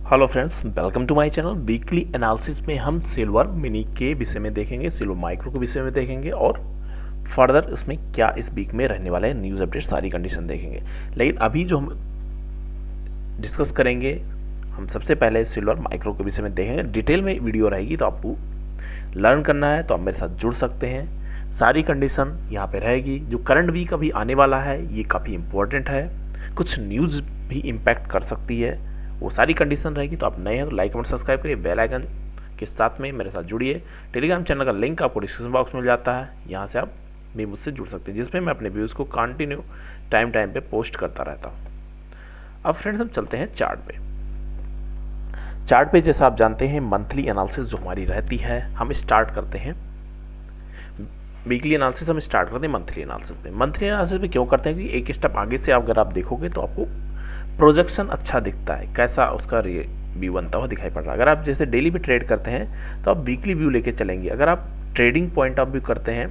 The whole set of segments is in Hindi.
Hello friends, welcome to my channel. Weekly analysis में हम सिल्वर मिनी के विषय में देखेंगे, सिल्वर माइक्रो के विषय में देखेंगे और फर्दर इसमें क्या इस वीक में रहने वाला है, न्यूज़ अपडेट, सारी कंडीशन देखेंगे। लेकिन अभी जो हम डिस्कस करेंगे, हम सबसे पहले सिल्वर माइक्रो के विषय में देखेंगे। डिटेल में वीडियो रहेगी, तो आपको लर्न करना है तो आप मेरे साथ जुड़ सकते हैं। सारी कंडीशन यहाँ पे रहेगी। जो करंट वीक अभी आने वाला है ये काफ़ी इंपॉर्टेंट है, कुछ न्यूज़ भी इम्पैक्ट कर सकती है, वो सारी कंडीशन रहेगी। तो आप नए हैं तो लाइक कमेंट सब्सक्राइब करिए, बेल आइकन के साथ में मेरे साथ जुड़िए। टेलीग्राम चैनल का लिंक आपको डिस्क्रिप्शन बॉक्स में मिल जाता है, यहाँ से आप भी मुझसे जुड़ सकते हैं, जिसमें मैं अपने व्यूज़ को कंटिन्यू टाइम पे पोस्ट करता रहता हूँ। अब फ्रेंड्स हम चलते हैं चार्ट पे। चार्ट पे जैसा आप जानते हैं मंथली एनालिसिस जो हमारी रहती है, हम स्टार्ट करते हैं वीकली एनालिसिस, हम स्टार्ट करते हैं मंथली एनालिसिस में। मंथली एनालिसिस में क्यों करते हैं कि एक स्टेप आगे से अगर आप देखोगे तो आपको प्रोजेक्शन अच्छा दिखता है, कैसा उसका व्यू बनता हुआ दिखाई पड़ रहा है। अगर आप जैसे डेली पे ट्रेड करते हैं तो आप वीकली व्यू लेके चलेंगे। अगर आप ट्रेडिंग पॉइंट ऑफ व्यू करते हैं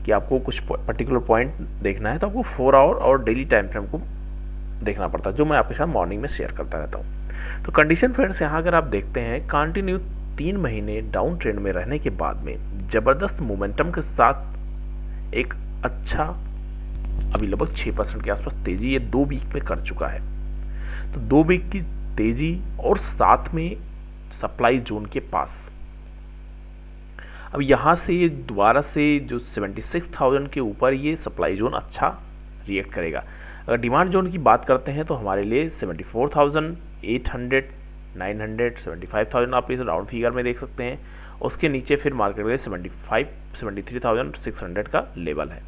कि आपको कुछ पर्टिकुलर पॉइंट देखना है तो आपको 4 आवर और डेली टाइम फ्रेम को देखना पड़ता है, जो मैं आपके साथ मॉर्निंग में शेयर करता रहता हूँ। तो कंडीशन फ्रेंड्स यहाँ अगर आप देखते हैं कंटिन्यू 3 महीने डाउन ट्रेंड में रहने के बाद में जबरदस्त मोमेंटम के साथ एक अच्छा अभी लगभग 6% के आसपास तेजी ये 2 वीक में कर चुका है। तो 2 वीक की तेजी और साथ में सप्लाई जोन के पास अब यहां से ये दोबारा से जो 76,000 के ऊपर ये सप्लाई जोन अच्छा रिएक्ट करेगा। अगर डिमांड जोन की बात करते हैं तो हमारे लिए 74,800, 900, 75,000 आप इस राउंड फिगर में देख सकते हैं। उसके नीचे फिर मार्केट में 73,600 का लेवल है।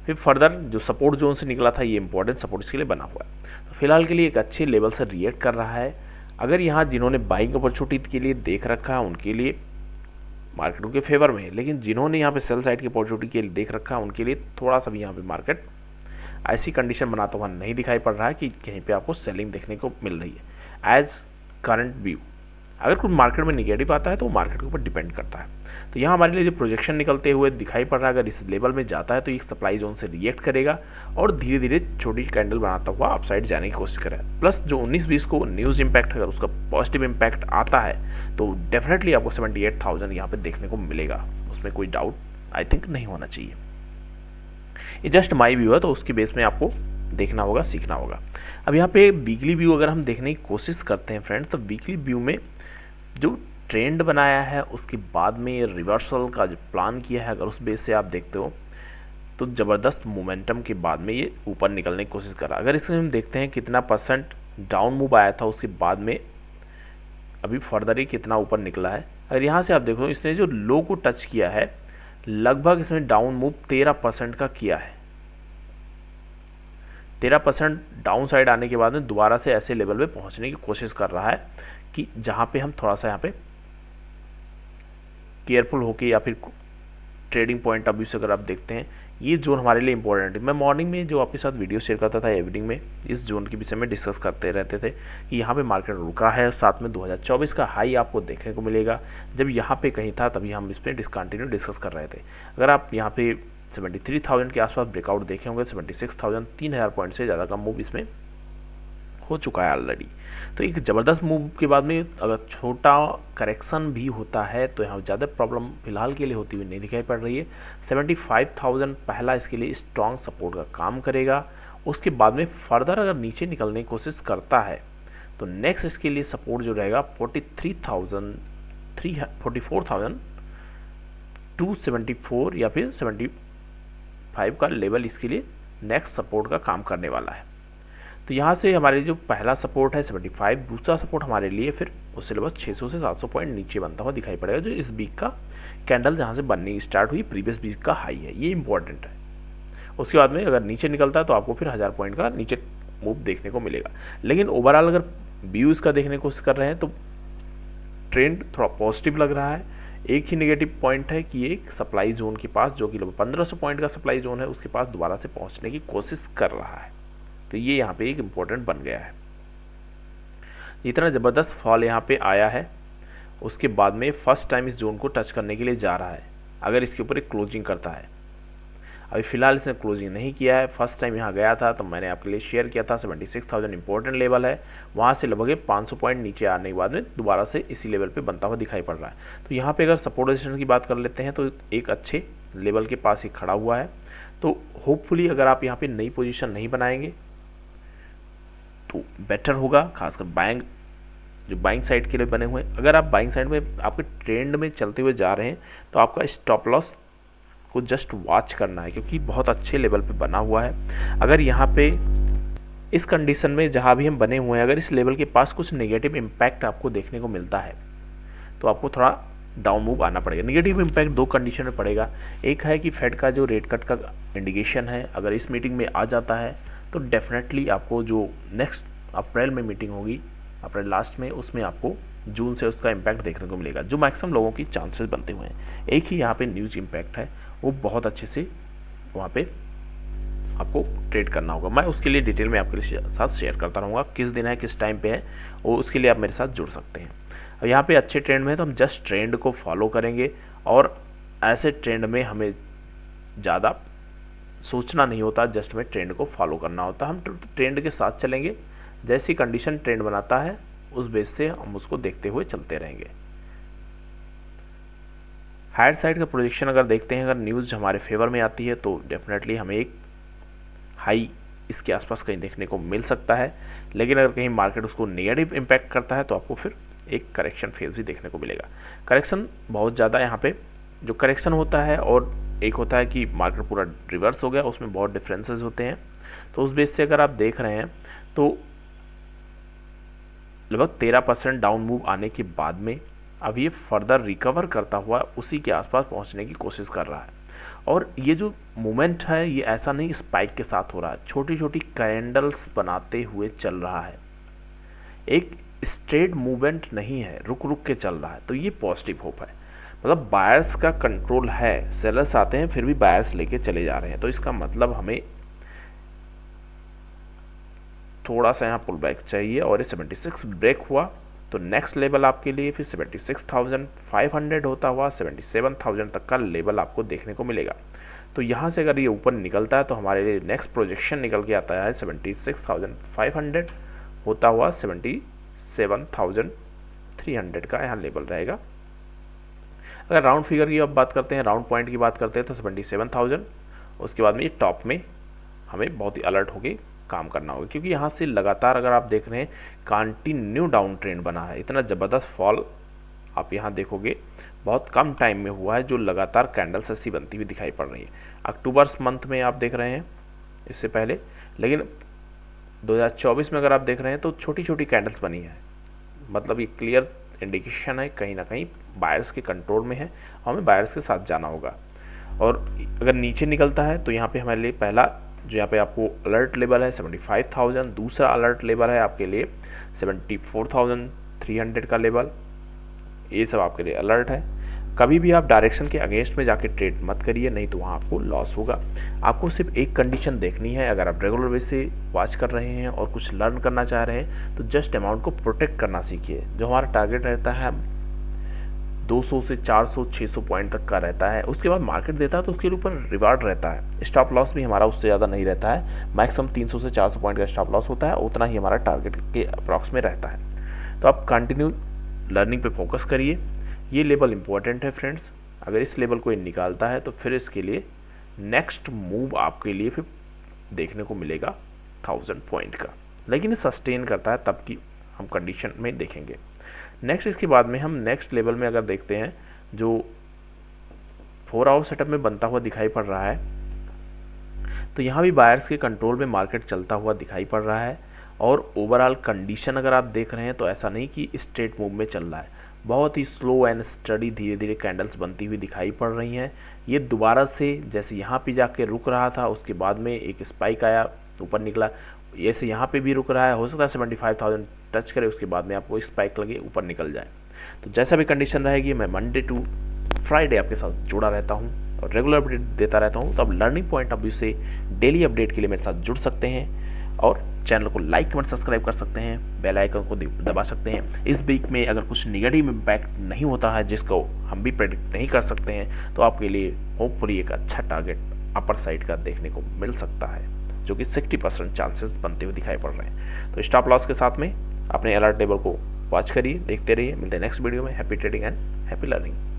फिर फर्दर जो सपोर्ट जोन से निकला था ये इंपॉर्टेंट सपोर्ट इसके लिए बना हुआ है। तो फिलहाल के लिए एक अच्छे लेवल से रिएक्ट कर रहा है। अगर यहाँ जिन्होंने बाइंग अपॉर्चुनिटी के लिए देख रखा है उनके लिए मार्केट उनके फेवर में है, लेकिन जिन्होंने यहाँ पे सेल साइड की अपॉर्चुनिटी के लिए देख रखा है उनके लिए थोड़ा सा भी यहाँ पे मार्केट ऐसी कंडीशन बनाता हुआ नहीं दिखाई पड़ रहा है कि कहीं पे आपको सेलिंग देखने को मिल रही है एज करंट व्यू। अगर कुछ मार्केट में निगेटिव आता है तो मार्केट के ऊपर डिपेंड करता है। तो यहाँ हमारे लिए जो प्रोजेक्शन निकलते हुए दिखाई पड़ रहा है, अगर इस लेवल में जाता है तो एक सप्लाई जोन से रिएक्ट करेगा और धीरे धीरे छोटी कैंडल बनाता हुआ अपसाइड जाने की कोशिश करेगा। प्लस जो 19-20 को न्यूज़ इम्पैक्ट अगर उसका पॉजिटिव इम्पैक्ट आता है तो डेफिनेटली आपको 78,000 यहाँ पे देखने को मिलेगा, उसमें कोई डाउट आई थिंक नहीं होना चाहिए। ये जस्ट माई व्यू है, तो उसके बेस में आपको देखना होगा, सीखना होगा। अब यहाँ पे वीकली व्यू अगर हम देखने की कोशिश करते हैं फ्रेंड्स, तो वीकली व्यू में जो ट्रेंड बनाया है उसके बाद में ये रिवर्सल का जो प्लान किया है, अगर उस बेस से आप देखते हो तो ज़बरदस्त मोमेंटम के बाद में ये ऊपर निकलने की कोशिश कर रहा है। अगर इसमें हम देखते हैं कितना परसेंट डाउन मूव आया था, उसके बाद में अभी फर्दर ही कितना ऊपर निकला है। अगर यहाँ से आप देखो इसने जो लो को टच किया है, लगभग इसमें डाउन मूव 13% का किया है। 13% डाउन साइड आने के बाद में दोबारा से ऐसे लेवल पे पहुंचने की कोशिश कर रहा है कि जहां पे हम थोड़ा सा यहाँ पे केयरफुल होके या फिर ट्रेडिंग पॉइंट ऑफ व्यू से अगर आप देखते हैं ये जोन हमारे लिए इंपॉर्टेंट है। मैं मॉर्निंग में जो आपके साथ वीडियो शेयर करता था, इवनिंग में इस जोन के विषय में डिस्कस करते रहते थे कि यहाँ पे मार्केट रुका है, साथ में 2024 का हाई आपको देखने को मिलेगा। जब यहाँ पे कहीं था तभी हम इस पर डिस्कंटिन्यू डिस्कस कर रहे थे। अगर आप यहाँ पे 73,000 के आसपास ब्रेकआउट देखे होंगे, 76,000, 3,000 पॉइंट से ज़्यादा का मूव इसमें हो चुका है ऑलरेडी। तो एक ज़बरदस्त मूव के बाद में अगर छोटा करेक्शन भी होता है तो यहाँ ज़्यादा प्रॉब्लम फिलहाल के लिए होती हुई नहीं दिखाई पड़ रही है। 75,000 पहला इसके लिए स्ट्रॉन्ग सपोर्ट का काम करेगा। उसके बाद में फर्दर अगर नीचे निकलने की कोशिश करता है तो नेक्स्ट इसके लिए सपोर्ट जो रहेगा 44,274 या फिर 75 का लेवल इसके लिए नेक्स्ट सपोर्ट का काम करने वाला है। तो यहाँ से हमारे जो पहला सपोर्ट है 75, दूसरा सपोर्ट हमारे लिए फिर उससे लगभग 600 से 700 पॉइंट नीचे बनता हुआ दिखाई पड़ेगा, जो इस वीक का कैंडल जहाँ से बननी स्टार्ट हुई प्रीवियस वीक का हाई है, ये इंपॉर्टेंट है। उसके बाद में अगर नीचे निकलता है तो आपको फिर 1000 पॉइंट का नीचे मूव देखने को मिलेगा। लेकिन ओवरऑल अगर व्यू इसका देखने की कोशिश कर रहे हैं तो ट्रेंड थोड़ा पॉजिटिव लग रहा है। एक ही नेगेटिव पॉइंट है कि एक सप्लाई जोन के पास, जो कि लगभग 1500 पॉइंट का सप्लाई जोन है, उसके पास दोबारा से पहुंचने की कोशिश कर रहा है। तो ये यहाँ पे एक इम्पोर्टेंट बन गया है। इतना ज़बरदस्त फॉल यहाँ पे आया है, उसके बाद में फर्स्ट टाइम इस जोन को टच करने के लिए जा रहा है। अगर इसके ऊपर एक क्लोजिंग करता है, अभी फिलहाल इसने क्लोजिंग नहीं किया है। फर्स्ट टाइम यहाँ गया था तो मैंने आपके लिए शेयर किया था 76,000 इंपॉर्टेंट लेवल है, वहाँ से लगभग 500 पॉइंट नीचे आने के बाद में दोबारा से इसी लेवल पे बनता हुआ दिखाई पड़ रहा है। तो यहाँ पे अगर सपोर्ट रेजिस्टेंस की बात कर लेते हैं तो एक अच्छे लेवल के पास ही खड़ा हुआ है। तो होपफुली अगर आप यहाँ पे नई पोजीशन नहीं बनाएंगे तो बेटर होगा, खासकर जो बाइंग साइड के लिए बने हुए हैं। अगर आप बाइंग साइड में आपके ट्रेंड में चलते हुए जा रहे हैं तो आपका स्टॉप लॉस को जस्ट वॉच करना है, क्योंकि बहुत अच्छे लेवल पे बना हुआ है। अगर यहाँ पे इस कंडीशन में जहाँ भी हम बने हुए हैं, अगर इस लेवल के पास कुछ नेगेटिव इम्पैक्ट आपको देखने को मिलता है तो आपको थोड़ा डाउन मूव आना पड़ेगा। नेगेटिव इम्पैक्ट दो कंडीशन में पड़ेगा। एक है कि फेड का जो रेट कट का इंडिकेशन है, अगर इस मीटिंग में आ जाता है तो डेफिनेटली आपको जो नेक्स्ट अप्रैल में मीटिंग होगी, अप्रैल लास्ट में, उसमें आपको जून से उसका इम्पैक्ट देखने को मिलेगा, जो मैक्सिमम लोगों की चांसेस बनते हुए हैं। एक ही यहाँ पे न्यूज इम्पैक्ट है, वो बहुत अच्छे से वहाँ पे आपको ट्रेड करना होगा। मैं उसके लिए डिटेल में आपके साथ शेयर करता रहूँगा, किस दिन है किस टाइम पे है, और उसके लिए आप मेरे साथ जुड़ सकते हैं। अब यहाँ पे अच्छे ट्रेंड में है तो हम जस्ट ट्रेंड को फॉलो करेंगे, और ऐसे ट्रेंड में हमें ज़्यादा सोचना नहीं होता, जस्ट में ट्रेंड को फॉलो करना होता। हम ट्रेंड के साथ चलेंगे, जैसी कंडीशन ट्रेंड बनाता है उस बेस से हम उसको देखते हुए चलते रहेंगे। हायर साइड का प्रोजेक्शन अगर देखते हैं, अगर न्यूज़ हमारे फेवर में आती है तो डेफिनेटली हमें एक हाई इसके आसपास कहीं देखने को मिल सकता है, लेकिन अगर कहीं मार्केट उसको नेगेटिव इम्पैक्ट करता है तो आपको फिर एक करेक्शन फेज भी देखने को मिलेगा। करेक्शन बहुत ज़्यादा यहाँ पे जो करेक्शन होता है और एक होता है कि मार्केट पूरा रिवर्स हो गया, उसमें बहुत डिफरेंसेस होते हैं। तो उस बेस से अगर आप देख रहे हैं तो लगभग 13% डाउन मूव आने के बाद में अब ये फर्दर रिकवर करता हुआ उसी के आसपास पहुंचने की कोशिश कर रहा है। और ये जो मूवमेंट है ये ऐसा नहीं स्पाइक के साथ हो रहा है, छोटी छोटी कैंडल्स बनाते हुए चल रहा है, एक स्ट्रेट मूवमेंट नहीं है, रुक रुक के चल रहा है। तो ये पॉजिटिव होप है, मतलब बायर्स का कंट्रोल है, सेलर्स आते हैं फिर भी बायर्स लेके चले जा रहे हैं। तो इसका मतलब हमें थोड़ा सा यहाँ पुल बैक चाहिए, और ये 76 ब्रेक हुआ तो नेक्स्ट लेवल आपके लिए फिर 76,500 होता हुआ 77,000 तक का लेवल आपको देखने को मिलेगा। तो यहाँ से अगर ये ऊपर निकलता है तो हमारे लिए नेक्स्ट प्रोजेक्शन निकल के आता है 76,500 होता हुआ 77,300 का यहाँ लेवल रहेगा। अगर राउंड फिगर की अब बात करते हैं, राउंड पॉइंट की बात करते हैं तो 77,000, उसके बाद में ये टॉप में हमें बहुत ही अलर्ट होके काम करना होगा, क्योंकि यहाँ से लगातार अगर आप देख रहे हैं कंटिन्यू डाउन ट्रेंड बना है। इतना ज़बरदस्त फॉल आप यहाँ देखोगे बहुत कम टाइम में हुआ है, जो लगातार कैंडल्स ऐसी बनती हुई दिखाई पड़ रही है। अक्टूबर मंथ में आप देख रहे हैं इससे पहले, लेकिन 2024 में अगर आप देख रहे हैं तो छोटी छोटी कैंडल्स बनी है, मतलब ये क्लियर इंडिकेशन है कहीं ना कहीं बायर्स के कंट्रोल में है, हमें बायर्स के साथ जाना होगा। और अगर नीचे निकलता है तो यहाँ पे हमारे लिए पहला जो यहाँ पे आपको अलर्ट लेवल है 75,000, दूसरा अलर्ट लेवल है आपके लिए 74,300 का लेवल। ये सब आपके लिए अलर्ट है। कभी भी आप डायरेक्शन के अगेंस्ट में जाके ट्रेड मत करिए, नहीं तो वहाँ आपको लॉस होगा। आपको सिर्फ एक कंडीशन देखनी है, अगर आप रेगुलर बेस से वॉच कर रहे हैं और कुछ लर्न करना चाह रहे हैं तो जस्ट अमाउंट को प्रोटेक्ट करना सीखिए। जो हमारा टारगेट रहता है 200 से 400 600 पॉइंट तक का रहता है, उसके बाद मार्केट देता है तो उसके ऊपर रिवार्ड रहता है। स्टॉप लॉस भी हमारा उससे ज़्यादा नहीं रहता है, मैक्सिमम 300 से 400 पॉइंट का स्टॉप लॉस होता है, उतना ही हमारा टारगेट के अप्रॉक्स में रहता है। तो आप कंटिन्यू लर्निंग पे फोकस करिए। ये लेवल इंपॉर्टेंट है फ्रेंड्स, अगर इस लेवल को निकालता है तो फिर इसके लिए नेक्स्ट मूव आपके लिए फिर देखने को मिलेगा 1000 पॉइंट का, लेकिन ये सस्टेन करता है तब की हम कंडीशन में देखेंगे। नेक्स्ट इसके बाद में हम नेक्स्ट लेवल में अगर देखते हैं जो 4 आवर सेटअप में बनता हुआ दिखाई पड़ रहा है, तो यहाँ भी बायर्स के कंट्रोल में मार्केट चलता हुआ दिखाई पड़ रहा है। और ओवरऑल कंडीशन अगर आप देख रहे हैं तो ऐसा नहीं कि स्ट्रेट मूव में चल रहा है, बहुत ही स्लो एंड स्टडी धीरे धीरे कैंडल्स बनती हुई दिखाई पड़ रही हैं। ये दोबारा से जैसे यहाँ पे जाके रुक रहा था, उसके बाद में एक स्पाइक आया, ऊपर निकला, ऐसे यहाँ पे भी रुक रहा है, हो सकता है 75,000 टच करे, उसके बाद में आपको स्पाइक लगे ऊपर निकल जाए। तो जैसा भी कंडीशन रहेगी, मैं मंडे टू फ्राइडे आपके साथ जुड़ा रहता हूँ और रेगुलर अपडेट देता रहता हूँ। तो अब लर्निंग पॉइंट ऑफ व्यू से डेली अपडेट के लिए मेरे साथ जुड़ सकते हैं और चैनल को लाइक कमेंट सब्सक्राइब कर सकते हैं, बेल आइकन को दबा सकते हैं। इस वीक में अगर कुछ नेगेटिव इम्पैक्ट नहीं होता है जिसको हम भी प्रेडिक्ट नहीं कर सकते हैं, तो आपके लिए होपफुली एक अच्छा टारगेट अपर साइड का देखने को मिल सकता है, जो कि 60% चांसेस बनते हुए दिखाई पड़ रहे हैं। तो स्टॉप लॉस के साथ में अपने अलर्ट टेबल को वॉच करिए, देखते रहिए। मिलते हैं नेक्स्ट वीडियो में। Happy trading and happy learning.